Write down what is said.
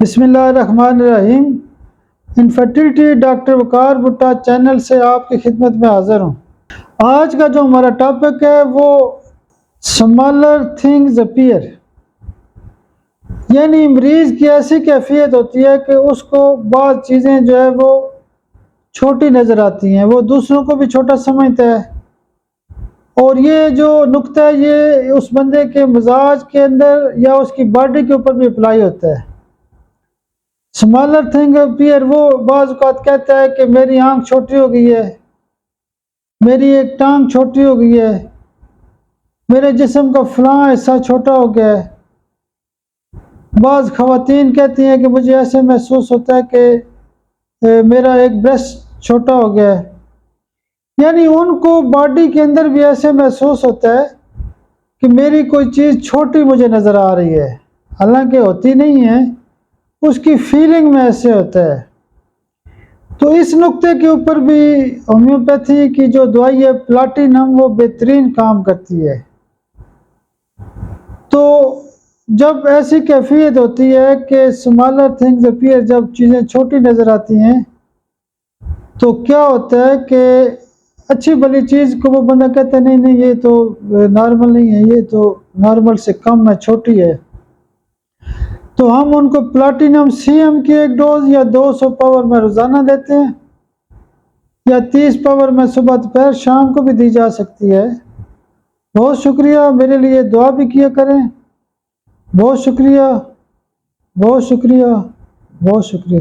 بسم اللہ الرحمن الرحیم۔ انفرٹیلٹی ڈاکٹر وقار بھٹا چینل سے آپ کی خدمت میں حاضر ہوں۔ آج کا جو ہمارا ٹاپک ہے وہ سمالر تھنگز اپیئر، یعنی مریض کی ایسی کیفیت ہوتی ہے کہ اس کو بعض چیزیں جو ہے وہ چھوٹی نظر آتی ہیں، وہ دوسروں کو بھی چھوٹا سمجھتا ہے، اور یہ جو نقطہ ہے یہ اس بندے کے مزاج کے اندر یا اس کی باڈی کے اوپر بھی اپلائی ہوتا ہے۔ سمالر تھنگ اپیئر، وہ بعض اوقات کہتا ہے کہ میری آنکھ چھوٹی ہو گئی ہے، میری ایک ٹانگ چھوٹی ہو گئی ہے، میرے جسم کا فلاں حصہ چھوٹا ہو گیا ہے۔ بعض خواتین کہتی ہیں کہ مجھے ایسے محسوس ہوتا ہے کہ میرا ایک بریسٹ چھوٹا ہو گیا ہے، یعنی ان کو باڈی کے اندر بھی ایسے محسوس ہوتا ہے کہ میری کوئی چیز چھوٹی مجھے نظر آ رہی ہے، حالانکہ ہوتی نہیں ہے، اس کی فیلنگ میں ایسے ہوتا ہے۔ تو اس نقطے کے اوپر بھی ہومیوپیتھی کی جو دوائی ہے پلاٹینم، وہ بہترین کام کرتی ہے۔ تو جب ایسی کیفیت ہوتی ہے کہ سمالر تھنگز اپیئر، جب چیزیں چھوٹی نظر آتی ہیں تو کیا ہوتا ہے کہ اچھی بھلی چیز کو وہ بندہ کہتا ہے نہیں نہیں یہ تو نارمل نہیں ہے، یہ تو نارمل سے کم ہے، چھوٹی ہے، تو ہم ان کو پلاٹینم سی ایم کی ایک ڈوز یا 200 پاور میں روزانہ دیتے ہیں، یا 30 پاور میں صبح دوپہر شام کو بھی دی جا سکتی ہے۔ بہت شکریہ، میرے لیے دعا بھی کیا کریں۔ بہت شکریہ، بہت شکریہ، بہت شکریہ۔